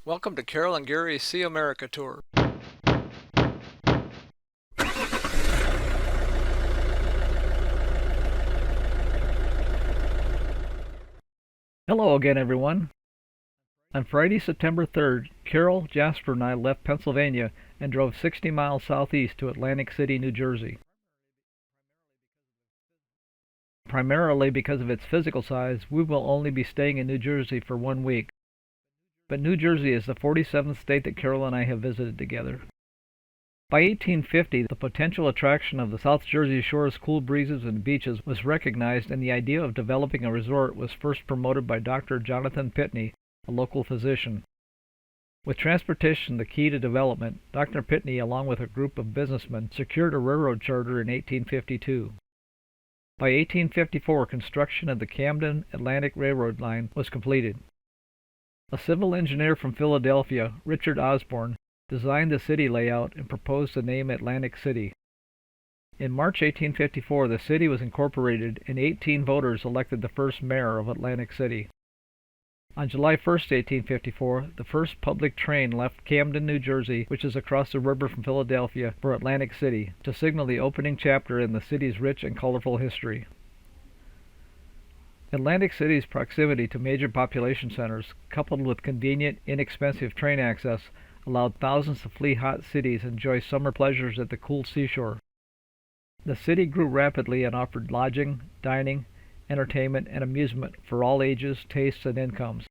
Welcome to Carol and Gary's See America Tour. Hello again, everyone. On Friday, September 3rd, Carol, Jasper, and I left Pennsylvania and drove 60 miles southeast to Atlantic City, New Jersey. Primarily because of its physical size, we will only be staying in New Jersey for 1 week. But New Jersey is the 47th state that Carol and I have visited together. By 1850, the potential attraction of the South Jersey Shore's cool breezes and beaches was recognized, and the idea of developing a resort was first promoted by Dr. Jonathan Pitney, a local physician. With transportation the key to development, Dr. Pitney, along with a group of businessmen, secured a railroad charter in 1852. By 1854, construction of the Camden Atlantic Railroad line was completed. A civil engineer from Philadelphia, Richard Osborne, designed the city layout and proposed the name Atlantic City. In March 1854, the city was incorporated and 18 voters elected the first mayor of Atlantic City. On July 1st, 1854, the first public train left Camden, New Jersey, which is across the river from Philadelphia, for Atlantic City, to signal the opening chapter in the city's rich and colorful history. Atlantic City's proximity to major population centers, coupled with convenient, inexpensive train access, allowed thousands to flee hot cities and enjoy summer pleasures at the cool seashore. The city grew rapidly and offered lodging, dining, entertainment, and amusement for all ages, tastes, and incomes.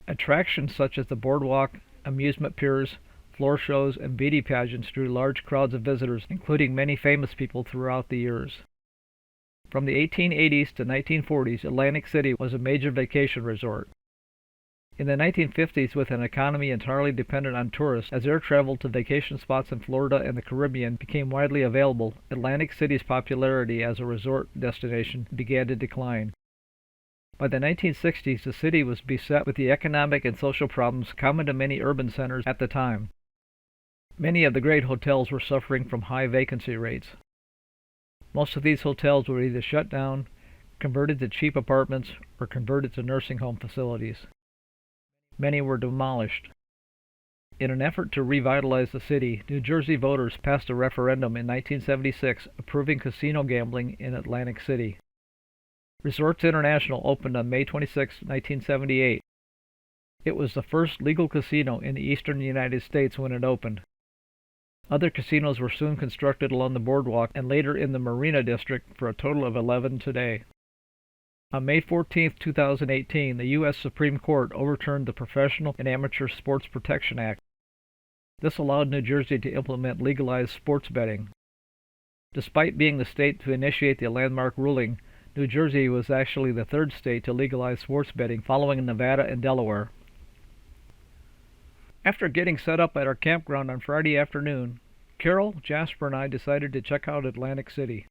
Attractions such as the Boardwalk, amusement piers, floor shows, and beauty pageants drew large crowds of visitors, including many famous people throughout the years. From the 1880s to 1940s, Atlantic City was a major vacation resort. In the 1950s, with an economy entirely dependent on tourists, as air travel to vacation spots in Florida and the Caribbean became widely available, Atlantic City's popularity as a resort destination began to decline. By the 1960s, the city was beset with the economic and social problems common to many urban centers at the time. Many of the great hotels were suffering from high vacancy rates. Most of these hotels were either shut down, converted to cheap apartments, or converted to nursing home facilities. Many were demolished. In an effort to revitalize the city, New Jersey voters passed a referendum in 1976 approving casino gambling in Atlantic City. Resorts International opened on May 26, 1978. It was the first legal casino in the eastern United States when it opened. Other casinos were soon constructed along the boardwalk and later in the Marina District, for a total of 11 today. On May 14, 2018, the U.S. Supreme Court overturned the Professional and Amateur Sports Protection Act. This allowed New Jersey to implement legalized sports betting. Despite being the state to initiate the landmark ruling, New Jersey was actually the third state to legalize sports betting, following Nevada and Delaware. After getting set up at our campground on Friday afternoon, Carol, Jasper, and I decided to check out Atlantic City.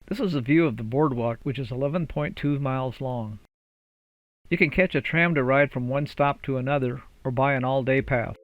This is a view of the boardwalk, which is 11.2 miles long. You can catch a tram to ride from one stop to another, or buy an all-day pass.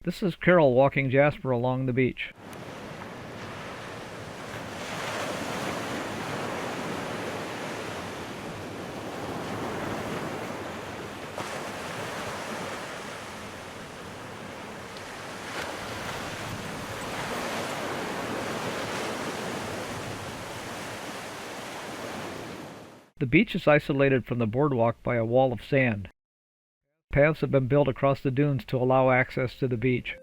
This is Carol walking Jasper along the beach. The beach is isolated from the boardwalk by a wall of sand. Paths have been built across the dunes to allow access to the beach.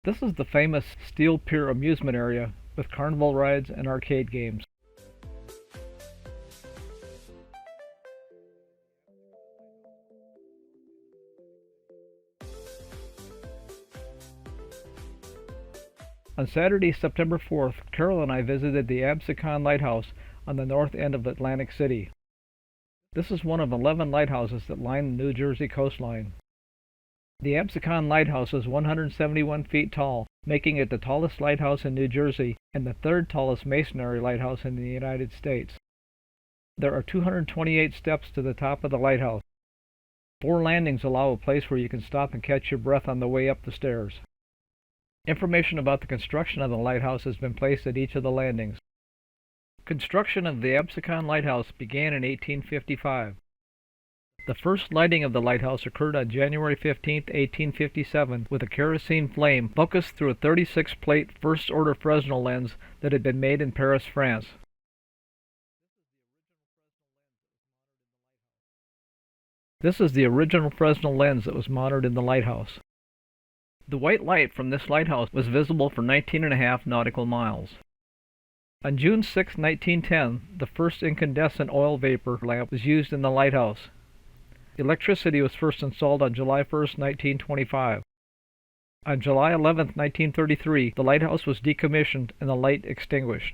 This is the famous Steel Pier amusement area with carnival rides and arcade games. On Saturday, September 4th, Carol and I visited the Absecon Lighthouse on the north end of Atlantic City. This is one of 11 lighthouses that line the New Jersey coastline. The Absecon Lighthouse is 171 feet tall, making it the tallest lighthouse in New Jersey and the third tallest masonry lighthouse in the United States. There are 228 steps to the top of the lighthouse. 4 landings allow a place where you can stop and catch your breath on the way up the stairs. Information about the construction of the lighthouse has been placed at each of the landings. Construction of the Absecon Lighthouse began in 1855. The first lighting of the lighthouse occurred on January 15, 1857, with a kerosene flame focused through a 36-plate first-order Fresnel lens that had been made in Paris, France. This is the original Fresnel lens that was mounted in the lighthouse. The white light from this lighthouse was visible for 19.5 nautical miles. On June 6, 1910, the first incandescent oil vapor lamp was used in the lighthouse. Electricity was first installed on July 1, 1925. On July 11, 1933, the lighthouse was decommissioned and the light extinguished.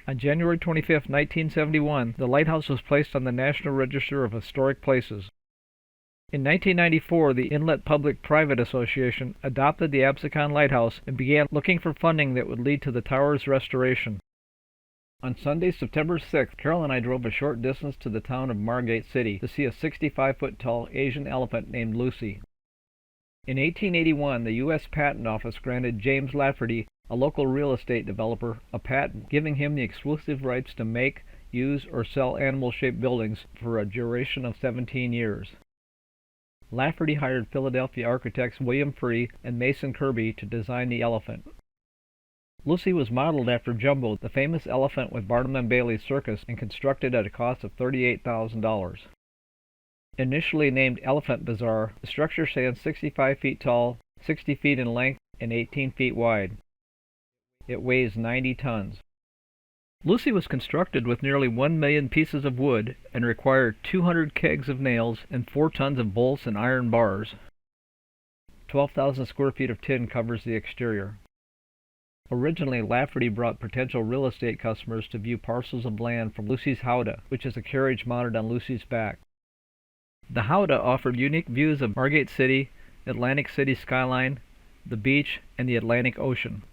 On January 25, 1971, the lighthouse was placed on the National Register of Historic Places. In 1994, the Inlet Public-Private Association adopted the Absecon Lighthouse and began looking for funding that would lead to the tower's restoration. On Sunday, September 6th, Carol and I drove a short distance to the town of Margate City to see a 65-foot-tall Asian elephant named Lucy. In 1881, the U.S. Patent Office granted James Lafferty, a local real estate developer, a patent giving him the exclusive rights to make, use, or sell animal-shaped buildings for a duration of 17 years. Lafferty hired Philadelphia architects William Free and Mason Kirby to design the elephant. Lucy was modeled after Jumbo, the famous elephant with Barnum and Bailey's circus, and constructed at a cost of $38,000. Initially named Elephant Bazaar, the structure stands 65 feet tall, 60 feet in length, and 18 feet wide. It weighs 90 tons. Lucy was constructed with nearly 1 million pieces of wood and required 200 kegs of nails and 4 tons of bolts and iron bars. 12,000 square feet of tin covers the exterior. Originally, Lafferty brought potential real estate customers to view parcels of land from Lucy's howdah, which is a carriage mounted on Lucy's back. The howdah offered unique views of Margate City, Atlantic City skyline, the beach, and the Atlantic Ocean.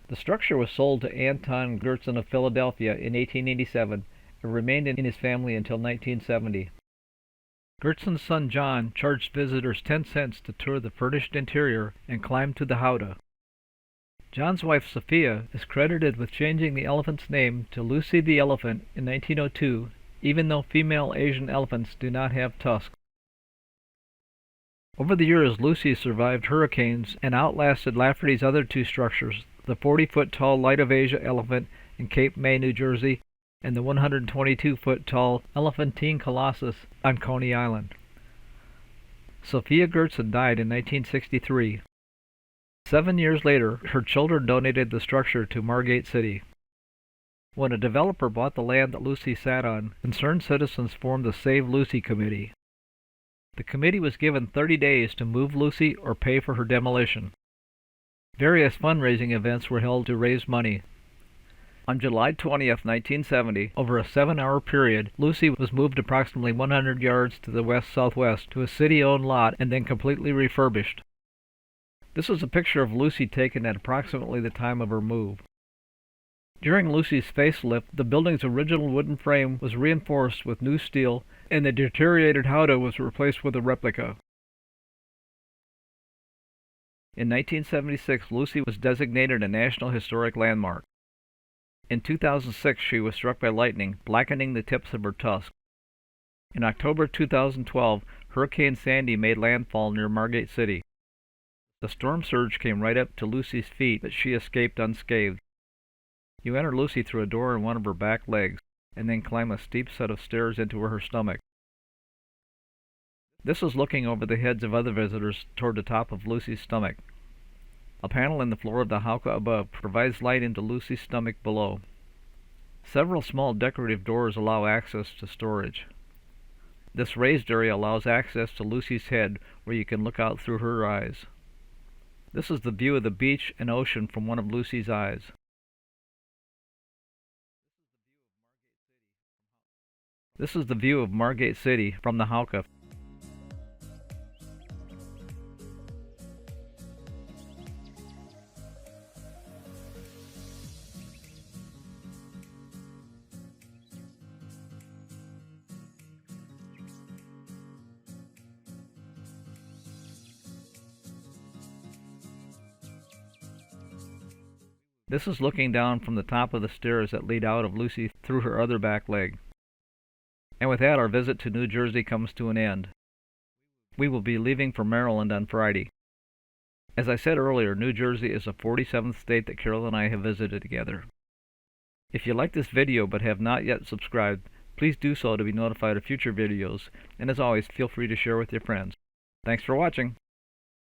The structure was sold to Anton Gertson of Philadelphia in 1887 and remained in his family until 1970. Gertson's son John charged visitors 10 cents to tour the furnished interior and climb to the howdah. John's wife Sophia is credited with changing the elephant's name to Lucy the Elephant in 1902, even though female Asian elephants do not have tusks. Over the years, Lucy survived hurricanes and outlasted Lafferty's other 2 structures, the 40-foot-tall Light of Asia elephant in Cape May, New Jersey, and the 122-foot-tall Elephantine Colossus on Coney Island. Sophia Gertsen died in 1963. 7 years later, her children donated the structure to Margate City. When a developer bought the land that Lucy sat on, concerned citizens formed the Save Lucy Committee. The committee was given 30 days to move Lucy or pay for her demolition. Various fundraising events were held to raise money. On July 20th, 1970, over a 7-hour period, Lucy was moved approximately 100 yards to the west-southwest to a city-owned lot and then completely refurbished. This is a picture of Lucy taken at approximately the time of her move. During Lucy's facelift, the building's original wooden frame was reinforced with new steel, and the deteriorated howdah was replaced with a replica. In 1976, Lucy was designated a National Historic Landmark. In 2006, she was struck by lightning, blackening the tips of her tusks. In October 2012, Hurricane Sandy made landfall near Margate City. The storm surge came right up to Lucy's feet, but she escaped unscathed. You enter Lucy through a door in one of her back legs, and then climb a steep set of stairs into her stomach. This is looking over the heads of other visitors toward the top of Lucy's stomach. A panel in the floor of the howdah above provides light into Lucy's stomach below. Several small decorative doors allow access to storage. This raised area allows access to Lucy's head, where you can look out through her eyes. This is the view of the beach and ocean from one of Lucy's eyes. This is the view of Margate City from the howdah. This is looking down from the top of the stairs that lead out of Lucy through her other back leg. And with that, our visit to New Jersey comes to an end. We will be leaving for Maryland on Friday. As I said earlier, New Jersey is the 47th state that Carol and I have visited together. If you like this video but have not yet subscribed, please do so to be notified of future videos, and as always, feel free to share with your friends. Thanks for watching.